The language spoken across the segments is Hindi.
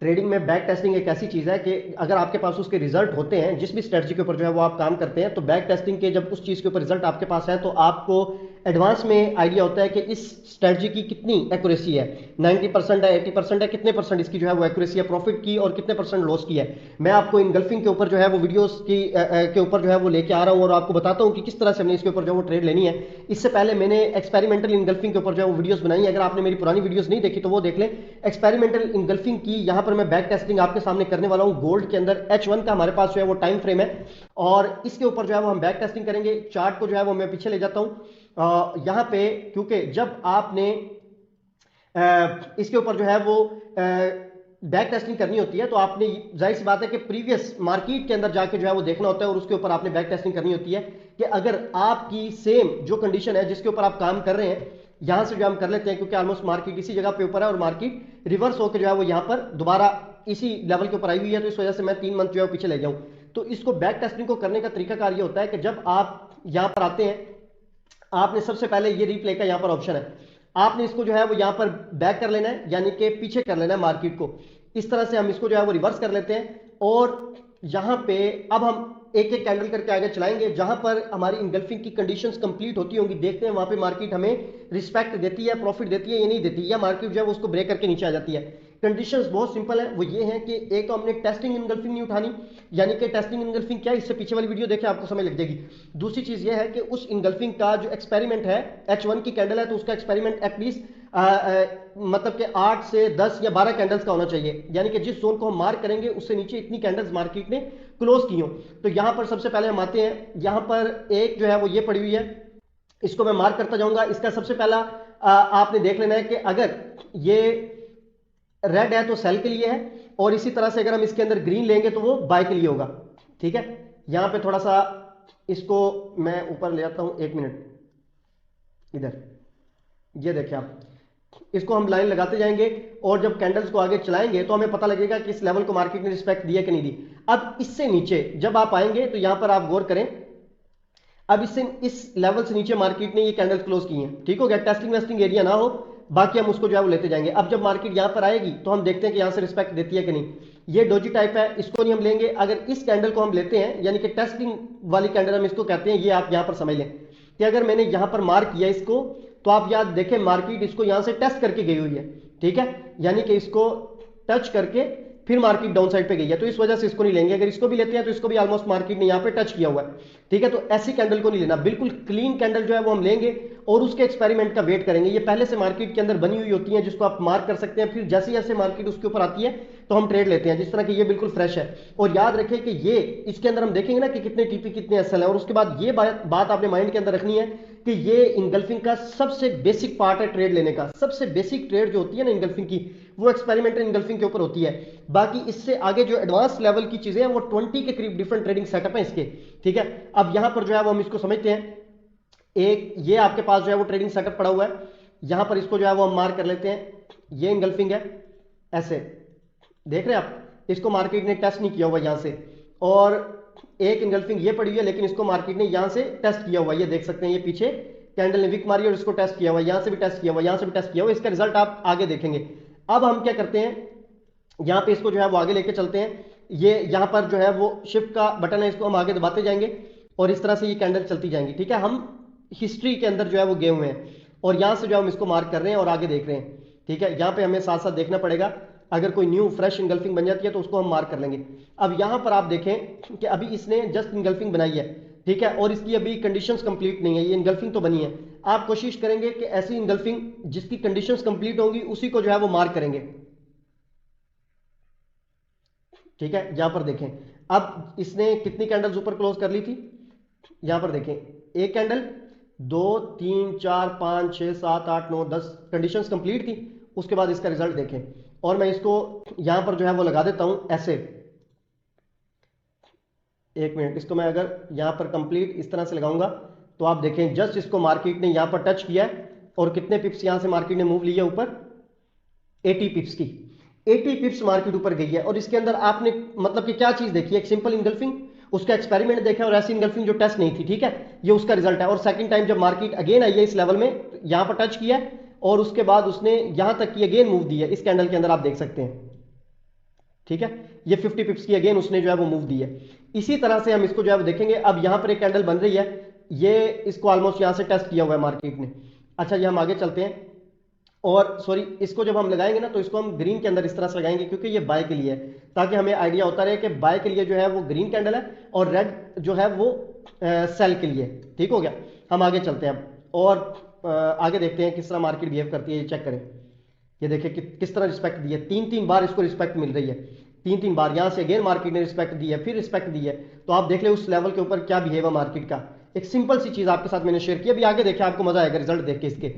ट्रेडिंग में बैक टेस्टिंग एक ऐसी चीज है कि अगर आपके पास उसके रिजल्ट होते हैं, जिस भी स्ट्रेटजी के ऊपर जो है वो आप काम करते हैं, तो बैक टेस्टिंग के जब उस चीज के ऊपर रिजल्ट आपके पास है तो आपको एडवांस में आइडिया होता है कि इस स्ट्रेटजी की कितनी एक्यूरेसी है, 90% है, 80% है, कितने परसेंट इसकी जो है वो एक्यूरेसी है प्रॉफिट की और कितने परसेंट लॉस की है। मैं आपको इनगल्फिंग के ऊपर जो है वो वीडियोस की के ऊपर जो है वो लेके आ रहा हूँ और आपको बताता हूँ कि किस तरह से हमने इसके ऊपर जो है वो ट्रेड लेनी है। इससे पहले मैंने एक्सपेरिमेंटल इनगल्फिंग के ऊपर जो है वो वीडियोस बनाई है, अगर आपने मेरी पुरानी वीडियोस नहीं देखी तो वो देख लें। एक्सपेरिमेंटल इनगल्फिंग की यहाँ पर मैं बैक टेस्टिंग आपके सामने करने वाला हूँ। गोल्ड के अंदर H1 का हमारे पास जो है वो टाइम फ्रेम है और इसके ऊपर जो है वो हम बैक टेस्टिंग करेंगे। चार्ट को जो है वो मैं पीछे ले जाता हूँ यहाँ पे, क्योंकि जब आपने इसके ऊपर जो है वो बैक टेस्टिंग करनी होती है तो आपने जाहिर सी बात है कि प्रीवियस मार्केट के अंदर जाके जो है वो देखना होता है और उसके ऊपर आपने बैक टेस्टिंग करनी होती है कि अगर आपकी सेम जो कंडीशन है जिसके ऊपर आप काम कर रहे हैं, यहां से जो हम कर लेते हैं क्योंकि ऑलमोस्ट मार्केट इसी जगह पे ऊपर है और मार्केट रिवर्स होकर जो है वो यहां पर दोबारा इसी लेवल के ऊपर आई हुई है, तो इस वजह से मैं 3 मंथ जो है पीछे ले जाऊं। तो इसको बैक टेस्टिंग को करने का तरीकाकार ये होता है कि जब आप यहां पर आते हैं, आपने सबसे पहले ये रीप्ले का यहां पर ऑप्शन है, आपने इसको जो है वो यहां पर बैक कर लेना है, यानी कि पीछे कर लेना है मार्केट को। इस तरह से हम इसको जो है वो रिवर्स कर लेते हैं और यहां पे अब हम एक एक कैंडल करके आगे चलाएंगे। जहां पर हमारी इंगल्फिंग की कंडीशंस कंप्लीट होती होंगी, देखते हैं वहां पे मार्केट हमें रिस्पेक्ट देती है, प्रॉफिट देती है या नहीं देती, या मार्केट जो है वो उसको ब्रेक करके नीचे आ जाती है। कंडीशंस बहुत सिंपल है, वो ये है कि एक तो हमने टेस्टिंग इनगल्फिंग नहीं उठानी, यानी कि टेस्टिंग इनगल्फिंग क्या है, इससे पीछे वाली वीडियो देखें आपको समझ लग जाएगी। दूसरी चीज ये है कि उस इनगल्फिंग का जो एक्सपेरिमेंट है, H1 की कैंडल है तो उसका एक्सपेरिमेंट एटलीस्ट मतलब कि 8 से 10 या 12 कैंडल्स का होना चाहिए, यानी कि जिस जोन को हम मार्क करेंगे उससे नीचे इतनी कैंडल्स मार्केट ने क्लोज की हो। तो यहां पर सबसे पहले हम आते हैं, यहां पर एक जो है वो ये पड़ी हुई है, इसको मैं मार्क करता जाऊंगा। इसका सबसे पहला आपने देख लेना है कि अगर ये रेड है तो सेल के लिए है और इसी तरह से अगर हम इसके अंदर ग्रीन लेंगे तो वो बाय के लिए होगा। ठीक है, यहां पे थोड़ा सा इसको मैं ऊपर ले जाता हूं, 1 मिनट इधर, ये देखिए आप, इसको हम लाइन लगाते जाएंगे और जब कैंडल्स को आगे चलाएंगे तो हमें पता लगेगा कि इस लेवल को मार्केट ने रिस्पेक्ट दिया कि नहीं दी। अब इससे नीचे जब आप आएंगे तो यहां पर आप गौर करें, अब इससे इस लेवल से नीचे मार्केट ने ये कैंडल क्लोज की हैं, ठीक हो गया, टेस्टिंग वेस्टिंग एरिया ना हो, बाकी हम उसको जो है वो लेते जाएंगे। अब जब मार्केट यहां पर आएगी तो हम देखते हैं कि यहां से रिस्पेक्ट देती है कि नहीं। ये डोजी टाइप है, इसको नहीं हम लेंगे। अगर इस कैंडल को हम लेते हैं, यानी कि टेस्टिंग वाली कैंडल हम इसको कहते हैं, ये आप यहां पर समझ लें कि अगर मैंने यहां पर मार्क किया इसको तो आप याद देखें मार्केट इसको यहां से टेस्ट करके गई हुई है, ठीक है, यानी कि इसको टच करके फिर मार्केट डाउन साइड पे गई है, तो इस वजह से इसको नहीं लेंगे। अगर इसको भी लेते हैं तो इसको भी ऑलमोस्ट मार्केट ने यहां पे टच किया हुआ है, ठीक है, तो ऐसी कैंडल को नहीं लेना, बिल्कुल क्लीन कैंडल जो है वो हम लेंगे और उसके एक्सपेरिमेंट का वेट करेंगे। ये पहले से मार्केट के अंदर बनी हुई होती है जिसको आप मार्क कर सकते हैं, फिर जैसे जैसे मार्केट उसके ऊपर आती है तो हम ट्रेड लेते हैं, जिस तरह की ये बिल्कुल फ्रेश है। और याद रखें कि ये इसके अंदर हम देखेंगे ना कि कितने टीपी कितने एसएल है, और उसके बाद ये बात आपने माइंड के अंदर रखनी है कि ये इंगल्फिंग का सबसे बेसिक पार्ट है ट्रेड लेने का। सबसे बेसिक ट्रेड जो होती है ना इंगल्फिंग की, वो एक्सपेरिमेंटल इंगल्फिंग के ऊपर होती है। बाकी इससे आगे जो एडवांस लेवल की चीजें हैं वो 20 के करीब डिफरेंट ट्रेडिंग सेटअप है इसके, ठीक है। अब यहां पर जो है वो हम इसको समझते हैं, एक ये आपके पास जो है वो ट्रेडिंग सेटअप पड़ा हुआ है, यहां पर इसको जो है वो हम मार्क कर लेते हैं, ये इंगल्फिंग है, ऐसे देख रहे हैं आप, इसको मार्केट ने टेस्ट नहीं किया हुआ यहां से। और एक इंगल्फिंग ये पड़ी हुई है लेकिन इसको मार्केट ने यहां से टेस्ट किया हुआ है, ये देख सकते हैं, ये पीछे कैंडल ने विक मारी और इसको टेस्ट किया हुआ है, यहां से भी टेस्ट किया हुआ है, यहां से भी टेस्ट किया हुआ है, इसका रिजल्ट आप आगे देखेंगे। अब हम क्या करते हैं, यहां पे इसको जो है वो आगे लेके चलते हैं, ये यहां पर जो है वो शिफ्ट का बटन है, इसको हम आगे दबाते जाएंगे और इस तरह से ये कैंडल चलती जाएंगी, ठीक है। हम हिस्ट्री के अंदर जो है वो गए हुए हैं और यहां से जो हम इसको मार्क कर रहे हैं और आगे देख रहे हैं, ठीक है। यहां पे हमें साथ साथ देखना पड़ेगा, अगर कोई न्यू फ्रेश इंगल्फिंग बन जाती है तो उसको हम मार्क कर लेंगे। अब यहां पर आप देखें कि अभी इसने जस्ट इंगल्फिंग बनाई है, ठीक है, और इसकी अभी कंडीशंस कंप्लीट नहीं है, ये इंगल्फिंग तो बनी है। आप कोशिश करेंगे कि ऐसी इंगल्फिंग जिसकी कंडीशंस कंप्लीट होंगी उसी को जो है वो मार्क करेंगे, ठीक है। यहां पर देखें अब इसने कितनी कैंडल्स ऊपर क्लोज कर ली थी, यहां पर देखें, एक कैंडल, 2 3 4 5 6 7 8 9 10 कंडीशंस कंप्लीट थी। उसके बाद इसका रिजल्ट देखें और मैं इसको यहां पर जो है वो लगा देता हूं ऐसे, 1 मिनट, इसको मैं अगर यहां पर कंप्लीट इस तरह से लगाऊंगा तो आप देखें जस्ट इसको मार्केट ने यहां पर टच किया है और कितने पिप्स यहां से मार्केट ने मूव लिया ऊपर, 80 पिप्स की, 80 पिप्स मार्केट ऊपर गई है। और इसके अंदर आपने मतलब कि क्या चीज देखी है, एक सिंपल इंगल्फिंग, उसका एक्सपेरिमेंट देखा और ऐसी इंगल्फिंग जो टेस्ट नहीं थी, ठीक है, ये उसका रिजल्ट है। और सेकंड टाइम जब मार्केट अगेन आई है इस लेवल में, यहां पर टच किया और उसके बाद उसने यहां तक की अगेन मूव दी है, इस कैंडल के अंदर आप देख सकते हैं, ठीक है, ये 50 पिप्स की अगेन उसने जो है वो मूव दी है। इसी तरह से हम इसको जो है वो देखेंगे। अब यहां पर एक कैंडल बन रही है, ये इसको ऑलमोस्ट यहां से टेस्ट किया हुआ है मार्केट ने। अच्छा, ये हम आगे चलते हैं, और सॉरी, इसको जब हम लगाएंगे ना तो इसको हम ग्रीन के अंदर इस तरह से लगाएंगे, क्योंकि ये बाय के लिए है, ताकि हमें आइडिया होता रहे कि बाय के लिए जो है वो ग्रीन कैंडल है और रेड जो है वो सेल के लिए। ठीक हो गया, हम आगे चलते हैं अब, और आगे देखते हैं किस तरह मार्केट बिहेव करती है। ये चेक करें, ये देखिए कि किस तरह रिस्पेक्ट दी है। 3-3 बार इसको रिस्पेक्ट मिल रही है, 3-3 बार। यहां से अगेन मार्केट ने रिस्पेक्ट दी है, फिर रिस्पेक्ट दी है। तो आप देख ले उस लेवल के ऊपर क्या बिहेव है मार्केट का। एक सिंपल सी चीज आपके साथ मैंने शेयर की। अभी आगे देखिए, आपको मजा आएगा रिजल्ट देख के इसके।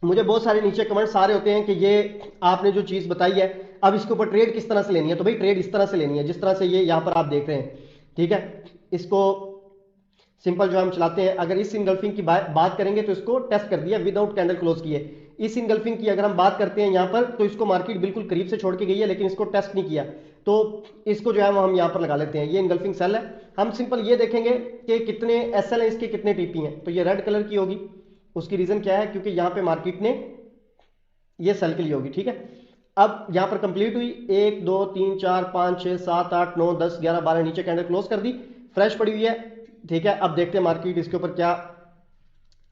मुझे बहुत सारे नीचे कमेंट्स आ रहे होते हैं कि ये आपने जो चीज बताई है, अब इसके ऊपर ट्रेड किस तरह से लेनी है। तो भाई ट्रेड इस तरह से लेनी है जिस तरह से ये यहां पर आप देख रहे हैं। ठीक है, इसको सिंपल जो हम चलाते हैं, अगर इस इनगल्फिंग की बात करेंगे तो इसको टेस्ट कर दिया विदाउट कैंडल क्लोज किए। इस इनगल्फिंग की अगर हम बात करते हैं यहां पर, तो इसको मार्केट बिल्कुल करीब से छोड़ के गई है, लेकिन इसको टेस्ट नहीं किया। तो इसको जो है वो हम यहां पर लगा लेते हैं। ये इनगल्फिंग सेल है। हम सिंपल ये देखेंगे कि कितने एसएल है इसके, कितने टीपी हैं। तो ये रेड कलर की होगी। उसकी रीजन क्या है, क्योंकि यहां पे मार्केट ने ये सेल के लिए होगी। ठीक है, अब यहां पर कंप्लीट हुई, 1 2 3 4 5 6 7 8 9 10 11 12, नीचे कैंडल क्लोज कर दी, फ्रेश पड़ी हुई है। ठीक है, अब देखते हैं मार्केट इसके ऊपर क्या,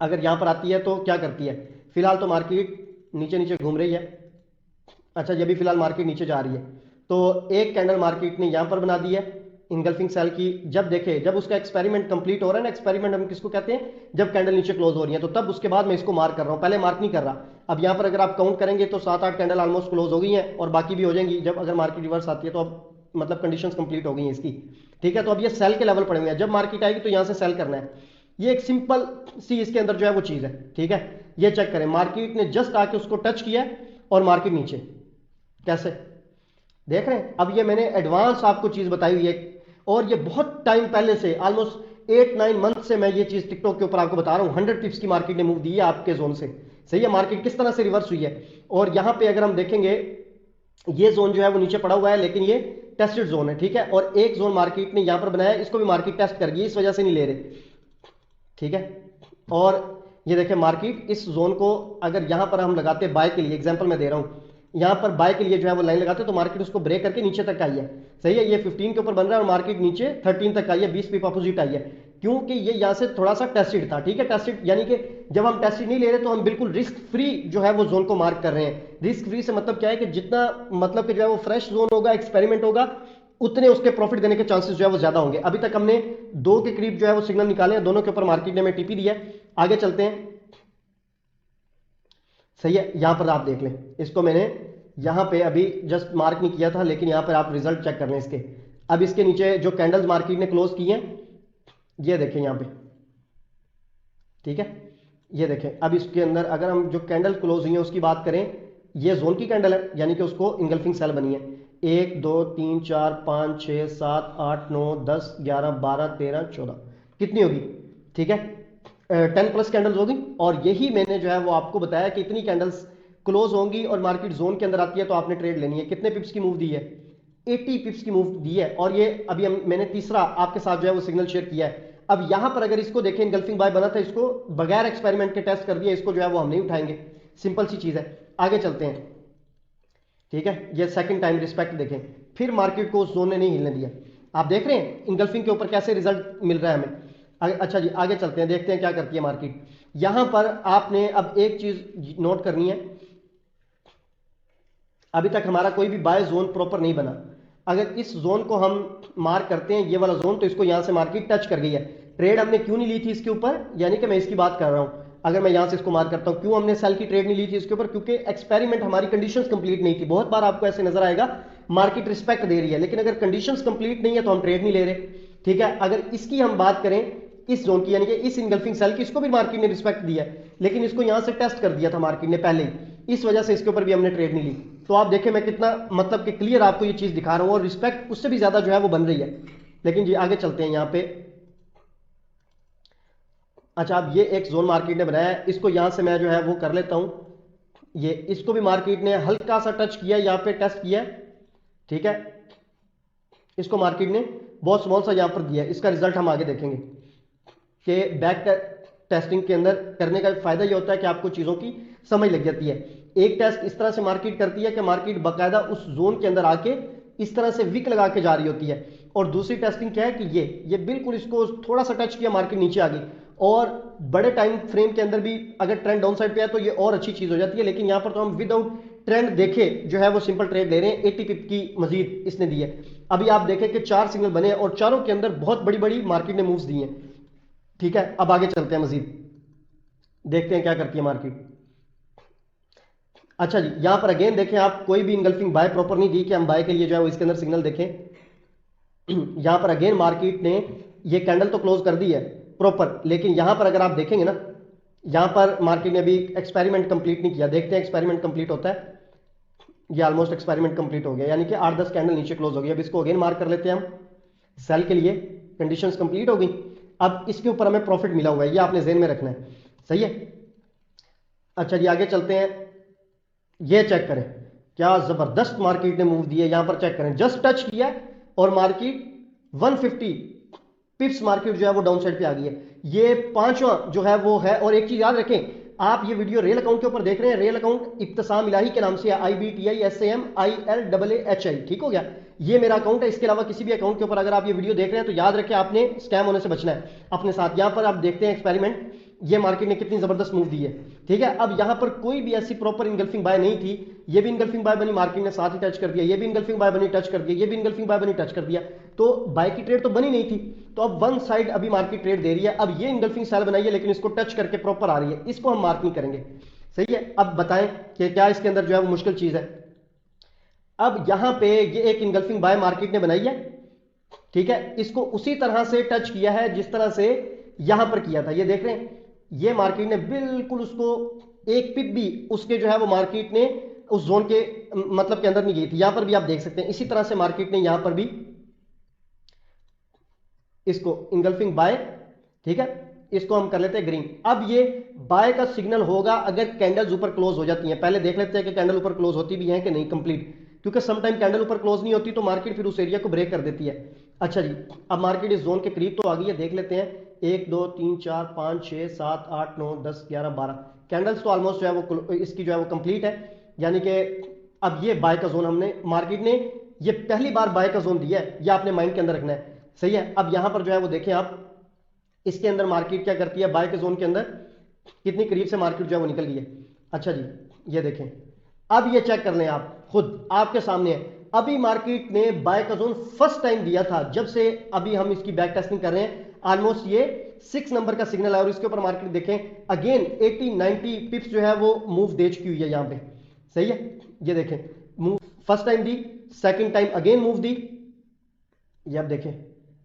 अगर यहां पर आती है तो क्या करती है। फिलहाल तो मार्केट नीचे नीचे घूम रही है। अच्छा, ये भी फिलहाल मार्केट नीचे जा रही है। तो एक कैंडल मार्केट ने यहां पर बना दी है इनगल्फिंग सेल की। जब देखे, जब उसका एक्सपेरिमेंट कंप्लीट हो रहा है ना, एक्सपेरिमेंट हम किसको कहते हैं, जब कैंडल नीचे क्लोज हो रही है, तो तब उसके बाद मैं इसको मार्क कर रहा हूं, पहले मार्क नहीं कर रहा। अब यहां पर अगर आप काउंट करेंगे तो 7-8 कैंडल ऑलमोस्ट क्लोज हो गई हैं, और बाकी भी हो जाएंगी जब अगर मार्केट रिवर्स आती है, तो अब मतलब कंडीशंस कंप्लीट हो गई हैं इसकी। ठीक है, तो अब ये सेल के लेवल पड़े हुए हैं, जब मार्केट आएगी तो यहां से सेल करना है। ये एक सिंपल सी इसके अंदर जो है वो चीज है। ठीक है, ये चेक करें, मार्केट ने जस्ट आके उसको टच किया और मार्केट नीचे, कैसे देख रहे हैं। अब ये मैंने एडवांस आपको चीज बताई हुई है, और ये बहुत टाइम पहले से, ऑलमोस्ट 8-9 मंथ से मैं ये चीज टिकटॉक के ऊपर आपको बता रहा हूं। 100 पिप्स की मार्केट ने मूव दी है आपके जोन से। सही है, मार्केट किस तरह से रिवर्स हुई है। और यहां पे अगर हम देखेंगे, ये जोन जो है वो नीचे पड़ा हुआ है, लेकिन ये टेस्टेड जोन है। ठीक है, और एक जोन मार्केट ने यहां पर बनाया, इसको भी मार्केट टेस्ट कर गई, इस वजह से नहीं ले रहे। ठीक है, और ये देखें मार्केट इस जोन को अगर यहां पर हम लगाते बाय के लिए, एग्जांपल मैं दे रहा हूं, यहां पर बाय के लिए जो है वो लाइन लगाते तो मार्केट उसको ब्रेक करके नीचे तक आई है। सही है, ये 15 के ऊपर बन रहा है और मार्केट नीचे 13 तक आई है, 20 पिप अपोजिट आई है, क्योंकि ये यहां से थोड़ा सा टेस्टेड था। ठीक है, टेस्टेड यानी कि जब हम टेस्टेड नहीं ले रहे तो हम बिल्कुल रिस्क फ्री जो है वो जोन को मार्क कर रहे हैं। रिस्क फ्री से मतलब क्या है कि जितना मतलब कि जो है वो फ्रेश जोन होगा, एक्सपेरिमेंट होगा, उतने उसके प्रॉफिट देने के चांसेस जो है वो ज्यादा होंगे। अभी तक हमने 2 के करीब जो है वो सिग्नल निकाले हैं, दोनों के ऊपर मार्केट ने हमें टीपी दिया है। आगे चलते हैं। सही है, यहां पर आप देख लें, इसको मैंने यहां पे अभी जस्ट मार्क नहीं किया था, लेकिन यहां पर आप रिजल्ट चेक कर लें इसके। अब इसके नीचे जो कैंडल्स मार्केट ने क्लोज की हैं, ये देखें यहां पे। ठीक है, ये देखें, अब इसके अंदर अगर हम जो कैंडल क्लोज हुई है उसकी बात करें, ये जोन की कैंडल है, यानी कि उसको इंगल्फिंग सेल बनी है। 1 2 3 4 5 6 7 8 9 10 11 12 13 14, कितनी होगी। ठीक है, 10 प्लस कैंडल्स होगी। और यही मैंने जो है वो आपको बताया कि इतनी कैंडल्स क्लोज होंगी और मार्केट जोन के अंदर आती है तो आपने ट्रेड लेनी है। कितने पिप्स की मूव दी है, 80 पिप्स की मूव दी है। और ये अभी मैंने तीसरा आपके साथ जो है वो सिग्नल शेयर किया है। अब यहां पर अगर इसको देखें, इनगल्फिंग बाय बना था, इसको बगैर एक्सपेरिमेंट के टेस्ट कर दिया, इसको जो है वो हम नहीं उठाएंगे। सिंपल सी चीज है, आगे चलते हैं। ठीक है, ये सेकंड टाइम रिस्पेक्ट देखें, फिर मार्केट को उस जोन ने नहीं हिलने दिया। आप देख रहे हैं इनगल्फिंग के ऊपर कैसे रिजल्ट मिल रहा है हमें। अच्छा जी, आगे चलते हैं, देखते हैं क्या करती है मार्केट। यहां पर आपने अब एक चीज नोट करनी है, अभी तक हमारा कोई भी बाय जोन प्रॉपर नहीं बना। अगर इस जोन को हम मार्क करते हैं, ये वाला जोन, तो इसको यहां से मार्केट टच कर गई है। ट्रेड हमने क्यों नहीं ली थी इसके ऊपर, यानी कि मैं इसकी बात कर रहा हूं। अगर मैं यहां से इसको मार्क करता हूं, क्यों हमने सेल की ट्रेड नहीं ली थी इसके ऊपर, क्योंकि एक्सपेरिमेंट हमारी कंडीशंस कंप्लीट नहीं थी। बहुत बार आपको ऐसे नजर आएगा मार्केट रिस्पेक्ट दे रही है, लेकिन अगर कंडीशंस कंप्लीट नहीं है तो हम ट्रेड नहीं ले रहे। ठीक है, अगर इसकी हम बात करें, इस जोन की, यानी कि इस इनगल्फिंग सेल की, इसको भी मार्केट ने रिस्पेक्ट दिया, लेकिन इसको यहां से टेस्ट कर दिया था मार्केट ने पहले ही, इस वजह से इसके ऊपर भी हमने ट्रेड नहीं ली। तो आप देखें मैं कितना मतलब कि क्लियर आपको ये चीज दिखा रहा हूं, और रिस्पेक्ट उससे भी ज्यादा जो है वो बन रही है। लेकिन जी आगे चलते हैं यहां पे। अच्छा, अब ये एक जोन मार्केट ने बनाया है, इसको यहां से मैं जो है वो कर लेता हूं। ये इसको भी मार्केट ने हल्का सा टच किया, यहां पे टेस्ट किया। ठीक है, इसको मार्केट ने बहुत स्मॉल सा यहां पर दिया। इसका रिजल्ट हम आगे देखेंगे कि बैक टेस्टिंग के अंदर करने का फायदा यह होता है कि आपको चीजों की समझ लग जाती है। एक टेस्ट इस तरह से मार्केट करती है कि मार्केट बाकायदा उस जोन के अंदर आके इस तरह से विक लगा के जा रही होती है। और दूसरी टेस्टिंग क्या है कि ये बिल्कुल इसको थोड़ा सा टच किया, मार्केट नीचे आ गई, और बड़े टाइम फ्रेम के अंदर भी अगर ट्रेंड डाउन साइड पे है तो ये और अच्छी चीज हो जाती है। लेकिन यहां पर तो हम विदाउट ट्रेंड देखे जो है वो सिंपल ट्रेड ले रहे हैं। 80 पिप की मजीद इसने दी है। अभी आप देखें कि 4 सिग्नल बने और चारों के अंदर बहुत बड़ी बड़ी मार्केट ने मूव्स दी हैं। ठीक है, अब आगे चलते हैं, मजीद देखते हैं क्या करती है मार्केट। अच्छा जी, यहां पर अगेन देखें आप, कोई भी इंगल्फिंग बाय प्रॉपर नहीं दी कि हम बाय के लिए जो है वो इसके अंदर सिग्नल देखें। यहां पर अगेन मार्केट ने ये कैंडल तो क्लोज कर दी है प्रॉपर, लेकिन यहां पर अगर आप देखेंगे ना, यहां पर मार्केट ने अभी एक्सपेरिमेंट कंप्लीट नहीं किया। देखते हैं एक्सपेरिमेंट कंप्लीट होता है। ये ऑलमोस्ट एक्सपेरिमेंट कंप्लीट हो गया, यानी कि 8-10 कैंडल नीचे क्लोज हो गई। अब इसको अगेन मार्क कर लेते हैं हम, सेल के लिए कंडीशंस कंप्लीट हो गई। अब इसके ऊपर हमें प्रॉफिट मिला हुआ है, ये आपने ज़हन में रखना है, सही है। अच्छा जी, आगे चलते हैं। ये चेक करें, क्या जबरदस्त मार्केट ने मूव दिया। यहां पर चेक करें, जस्ट टच किया और मार्केट 150 पिप्स मार्केट जो है वो डाउन साइड पे आ गई है। ये पांचवा जो है वो है। और एक चीज याद रखें, आप ये वीडियो रियल अकाउंट के ऊपर देख रहे हैं। रियल अकाउंट इब्तिसाम इलाही के नाम से है, IBTISAMILAAHI, ठीक हो गया। ये मेरा अकाउंट है। इसके अलावा किसी भी अकाउंट के ऊपर अगर आप ये वीडियो देख रहे हैं तो याद रखें आपने स्कैम होने से बचना है अपने साथ। यहां पर आप देखते हैं एक्सपेरिमेंट, ये मार्केट ने कितनी जबरदस्त मूव दी है, ठीक है। अब यहां पर कोई भी ऐसी प्रॉपर इनगल्फिंग बाय नहीं थी। ये भी इनगल्फिंग बाय बनी, मार्केट ने साथ ही टच कर दिया। ये भी इनगल्फिंग बाय बनी, टच कर दिया। ये भी इनगल्फिंग बाय बनी, टच कर दिया। तो बाय की ट्रेड तो बनी नहीं थी, तो अब वन साइड अभी मार्केट ट्रेड दे रही है। अब ये इनगल्फिंग सेल बनाई है, लेकिन इसको टच करके प्रॉपर आ रही है, इसको हम मार्क नहीं करेंगे, सही है। अब बताएं कि क्या इसके अंदर जो है वो मुश्किल चीज है। अब यहां पे ये एक इनगल्फिंग बाय मार्केट ने बनाई है, ठीक है। इसको उसी तरह से टच किया है जिस तरह से यहां पर किया था। ये देख रहे हैं, ये मार्केट ने बिल्कुल उसको एक पिप भी उसके जो है वो मार्केट ने उस जोन के मतलब के अंदर नहीं गई थी। यहां पर भी आप देख सकते हैं इसी तरह से मार्केट ने यहां पर भी इसको इंगल्फिंग बाय, ठीक है, इसको हम कर लेते हैं ग्रीन। अब ये बाय का सिग्नल होगा अगर कैंडल्स ऊपर क्लोज हो जाती हैं। पहले देख लेते हैं कि कैंडल ऊपर क्लोज होती भी है कि नहीं कंप्लीट, क्योंकि समटाइम कैंडल ऊपर क्लोज नहीं होती तो मार्केट फिर उस एरिया को ब्रेक कर देती है। अच्छा जी, अब मार्केट इस जोन के करीब तो आ गई है, देख लेते हैं। 1 2 3 4 5 6 7 8 9 10 11 12 कैंडल्स तो ऑलमोस्ट जो है वो इसकी जो है वो कंप्लीट है, यानी कि अब ये बाय का जोन हमने, मार्केट ने ये पहली बार बाय का जोन दिया है, ये आपने माइंड के अंदर रखना है, सही है। अब यहां पर जो है वो देखें आप, इसके अंदर मार्केट क्या करती है, बाय के जोन के अंदर कितनी करीब से मार्केट जो है वो निकल गई है। अच्छा जी, ये देखें, अब ये चेक कर लें आप खुद, आपके सामने है। अभी मार्केट ने बाय का जोन फर्स्ट टाइम दिया था जब से अभी हम इसकी बैक टेस्टिंग कर रहे हैं। ऑलमोस्ट ये 6 नंबर का सिग्नल है और इसके ऊपर मार्केट देखें अगेन 80-90 पिप्स जो है वो मूव दे चुकी हुई है यहां पे, सही है। ये देखें, मूव फर्स्ट टाइम दी, सेकंड टाइम अगेन मूव दी, ये आप देखें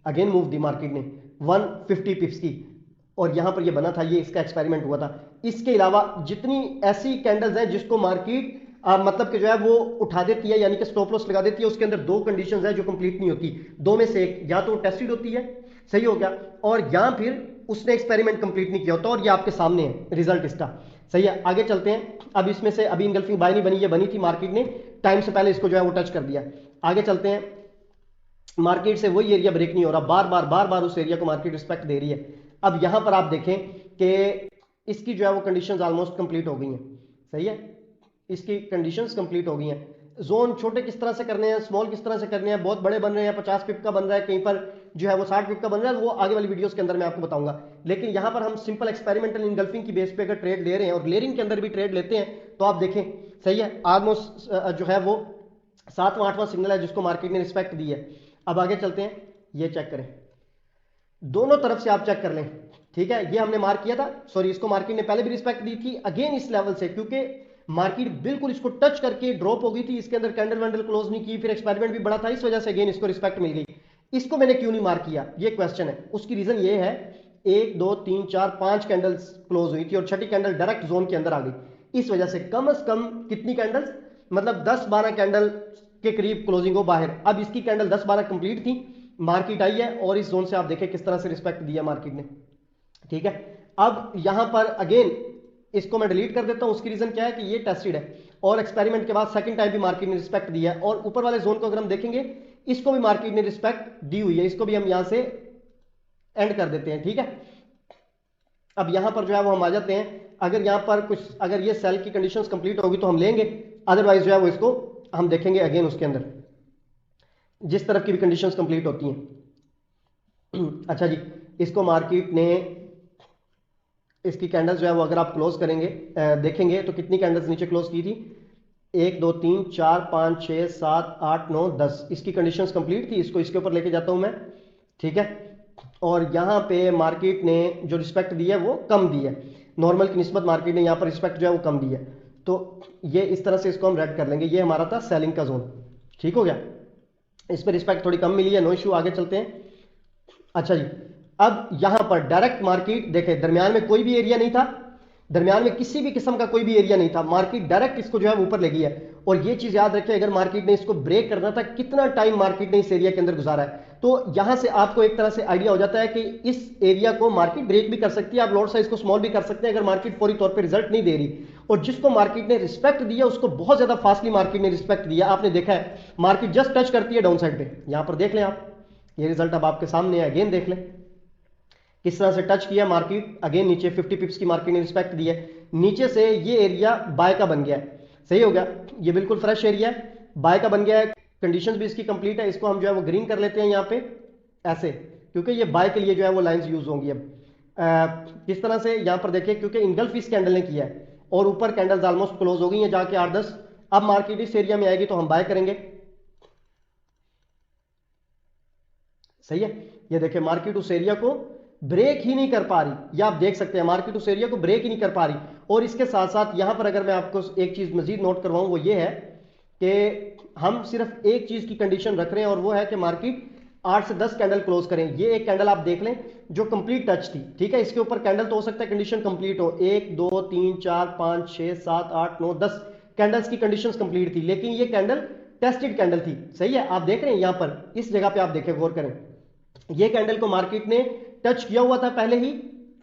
अगेन मूव दी मार्केट ने 150 पिप्स की, और यहां पर ये बना था, ये इसका एक्सपेरिमेंट हुआ था। इसके अलावा जितनी ऐसी कैंडल्स हैं जिसको मार्केट मतलब कि जो है वो उठा देती है, यानी कि स्टॉप लॉस लगा देती है, उसके अंदर दो कंडीशंस हैं जो कंप्लीट नहीं होती। दो में से एक, या तो टेस्टेड होती है, सही हो गया, और या फिर उसने एक्सपेरिमेंट कंप्लीट नहीं किया होता, और ये आपके सामने है रिजल्ट इसका, सही है। आगे चलते हैं। अब इसमें से अभी इंगल्फिंग बाय नहीं बनी, ये बनी थी, मार्केट ने टाइम से पहले इसको जो है वो टच कर दिया। आगे चलते हैं, मार्केट से वही एरिया ब्रेक नहीं हो रहा, बार बार उस एरिया को मार्केट रिस्पेक्ट दे रही है। अब यहां पर आप देखें कि इसकी जो है वो कंडीशंस ऑलमोस्ट कंप्लीट हो गई हैं, सही है, इसकी कंडीशंस कंप्लीट हो गई हैं। जोन छोटे किस तरह से करने हैं, स्मॉल किस तरह से करने हैं, बहुत बड़े बन रहे हैं, 50 पिप का बन रहा है, कहीं पर जो है वो 60 पिप का बन रहा है, वो आगे वाली वीडियोस के अंदर मैं आपको बताऊंगा। लेकिन यहां पर हम सिंपल एक्सपेरिमेंटल इंगल्फिंग की बेस पे अगर ट्रेड ले रहे हैं और लेयरिंग के अंदर भी ट्रेड लेते हैं तो आप देखें, सही है, ऑलमोस्ट जो है वो 7वां 8वां सिग्नल है जिसको मार्केट ने रिस्पेक्ट दी है। अब आगे चलते हैं, ये चेक करें, दोनों तरफ से आप चेक कर लें, ठीक है। ये हमने मार्क किया था, सॉरी, इसको मार्केट ने पहले भी रिस्पेक्ट दी थी, अगेन इस लेवल से, क्योंकि मार्केट बिल्कुल इसको टच करके ड्रॉप हो गई थी, इसके अंदर कैंडल वैंडल क्लोज नहीं की, फिर एक्सपेरिमेंट भी बड़ा था, इस वजह से अगेन इसको रिस्पेक्ट मिल गई। इसको मैंने क्यों नहीं मार्क किया, ये क्वेश्चन है। उसकी रीजन ये है, 1 2 3 4 5 कैंडल्स क्लोज हुई थी और छठी कैंडल डायरेक्ट जोन के अंदर आ गई, इस वजह से कम से कम कितनी कैंडल्स, मतलब 10-12 कैंडल के करीब क्लोजिंग हो बाहर। अब इसकी कैंडल 10-12 कंप्लीट थी, मार्केट आई है और इस जोन से आप देखें किस तरह से रिस्पेक्ट दिया मार्केट ने, ठीक है। अब यहां पर अगेन इसको मैं डिलीट कर देता हूं, उसकी रीजन क्या है कि ये टेस्टेड है और एक्सपेरिमेंट के बाद सेकंड टाइम भी मार्केट ने रिस्पेक्ट दिया है, और ऊपर वाले जोन को अगर हम देखेंगे इसको भी मार्केट ने रिस्पेक्ट दी हुई है, इसको भी हम यहां से एंड कर देते हैं, ठीक है। अब यहां पर जो है वो हम आ जाते हैं, अगर यहां पर कुछ, अगर ये सेल की कंडीशंस कंप्लीट होगी तो हम लेंगे, अदरवाइज जो है वो इसको हम देखेंगे अगेन उसके अंदर। जिस तरफ की भी कंडीशंस कंप्लीट होती हैं। अच्छा जी, इसको मार्केट ने, इसकी कैंडल्स जो है वो अगर आप क्लोज करेंगे देखेंगे तो कितनी कैंडल्स नीचे क्लोज की थी, 1 2 3 4 5 6 7 8 9 10, इसकी कंडीशंस कंप्लीट थी। इसको इसके ऊपर लेके जाता हूं मैं, ठीक है। और यहां पे मार्केट ने जो रिस्पेक्ट दी है वो कम दी है, नॉर्मल की निस्बत मार्केट ने यहां पर रिस्पेक्ट जो है वो कम दी है। तो ये इस तरह से इसको हम रेड कर लेंगे, ये हमारा था सेलिंग का जोन, ठीक हो गया। इस पर रिस्पेक्ट थोड़ी कम मिली है, नो इशू, आगे चलते हैं। अच्छा जी, अब यहां पर डायरेक्ट मार्केट देखें, दरमियान में कोई भी एरिया नहीं था, दरमियान में किसी भी किस्म का कोई भी एरिया नहीं था, मार्केट डायरेक्ट इसको जो है ऊपर ले गई है। और ये चीज याद रखें, अगर मार्केट ने इसको ब्रेक करना था, कितना टाइम मार्केट ने इस एरिया के अंदर गुजारा है, तो यहां से आपको एक तरह से आइडिया हो जाता है कि इस एरिया को मार्केट ब्रेक भी कर सकती है, आप लॉट साइज को स्मॉल भी कर सकते हैं अगर मार्केट फौरी तौर पर रिजल्ट नहीं दे रही। और जिसको मार्केट ने रिस्पेक्ट दिया उसको बहुत ज्यादा फास्टली मार्केट ने रिस्पेक्ट दिया। आपने देखा है मार्केट जस्ट टच करती है डाउन साइड पे, यहां पर देख लें आप, ये रिजल्ट अब आपके सामने है, अगेन देख लें किस तरह से टच किया मार्केट, अगेन नीचे 50 पिप्स की मार्केट ने रिस्पेक्ट दी है, नीचे से ये एरिया बाय का बन गया है, सही हो गया, ये बिल्कुल फ्रेश एरिया है, बाय का बन गया है, कंडीशंस भी इसकी कंप्लीट है। इसको हम जो है वो ग्रीन कर लेते हैं यहां पे ऐसे, क्योंकि ये बाय के लिए जो है वो लाइंस यूज होंगी। अब किस तरह से यहां पर देखिए, क्योंकि इनगल्फ इस कैंडल ने किया है और ऊपर कैंडल्स ऑलमोस्ट क्लोज हो गई हैं जाके 8-10, अब मार्केट इस एरिया में आएगी तो हम बाय करेंगे, सही है। ये देखिए मार्केट उस एरिया को ब्रेक ही नहीं कर पा रही, ये आप देख सकते हैं मार्केट उस एरिया को ब्रेक ही नहीं कर पा रही। और इसके साथ साथ यहां पर अगर मैं आपको एक चीज मजीद नोट करवाऊं वो ये है कि हम सिर्फ एक चीज की कंडीशन रख रहे हैं और वो है कि मार्केट 8 से 10 कैंडल क्लोज करें। ये एक कैंडल आप देख लें जो कंप्लीट टच थी, ठीक है, इसके ऊपर कैंडल तो हो सकता है कंडीशन कंप्लीट हो, 1 2 3 4 5 6 7 8 9 10 कैंडल्स की कंडीशंस कंप्लीट थी, लेकिन ये कैंडल टेस्टेड कैंडल थी, सही है। आप देख रहे हैं यहां पर इस जगह पे आप देखें, गौर करें, ये कैंडल को मार्केट ने टच किया हुआ था पहले ही,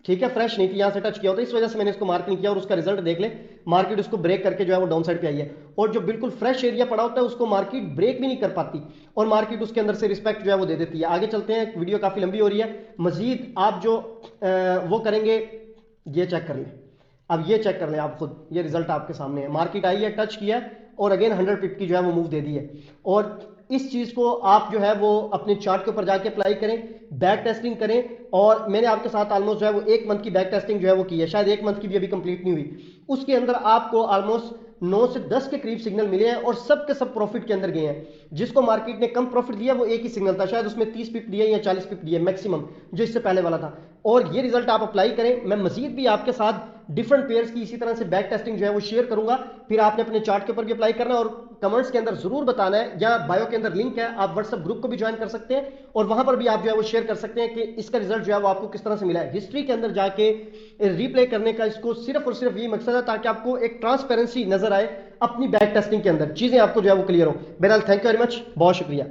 ठीक है, फ्रेश नहीं थी, यहां से टच किया होता, इस वजह से मैंने इसको मार्क नहीं किया और उसका रिजल्ट देख ले, मार्केट उसको ब्रेक करके जो है वो डाउन साइड पे आई है। और जो बिल्कुल फ्रेश एरिया पड़ा होता है उसको मार्केट ब्रेक भी नहीं कर पाती और मार्केट उसके अंदर से रिस्पेक्ट जो है वो दे देती है। आगे चलते हैं, वीडियो काफी लंबी हो रही है, मजीद आप जो वो करेंगे, ये चेक कर लें, अब ये चेक कर लें आप खुद, ये रिजल्ट आपके सामने है, मार्केट आई है, टच किया और अगेन 100 पिप की जो है वो मूव दे दी है। और इस चीज को आप जो है वो अपने चार्ट के ऊपर जाके अप्लाई करें, बैक टेस्टिंग करें। और मैंने आपके साथ ऑलमोस्ट जो है वो 1 मंथ की बैक टेस्टिंग जो है वो की है, शायद 1 मंथ की भी अभी कंप्लीट नहीं हुई, उसके अंदर आपको ऑलमोस्ट 9 से 10 के करीब सिग्नल मिले हैं और सब के सब प्रॉफिट के अंदर गए हैं। जिसको मार्केट ने कम प्रॉफिट दिया वो एक ही सिग्नल था, शायद उसमें 30 पिप दिए या 40 पिप दिए मैक्सिमम, जो इससे पहले वाला था। और ये रिजल्ट आप अप्लाई करें, मैं मजीद भी आपके साथ डिफरेंट पेयर्स की इसी तरह से बैक टेस्टिंग जो है वो शेयर करूंगा, फिर आपने अपने चार्ट के ऊपर भी अप्लाई करना है और कमेंट्स के अंदर जरूर बताना है, या बायो के अंदर लिंक है, आप व्हाट्सएप ग्रुप को भी ज्वाइन कर सकते हैं और वहां पर भी आप जो है वो शेयर कर सकते हैं कि इसका रिजल्ट जो है वो आपको किस तरह से मिला है। हिस्ट्री के अंदर जाके रिप्ले करने का इसको सिर्फ और सिर्फ यही मकसद है ताकि आपको एक ट्रांसपेरेंसी नजर आए अपनी बैक टेस्टिंग के अंदर, चीजें आपको जो है वो क्लियर हो। बहरहाल थैंक यू वेरी मच, बहुत शुक्रिया।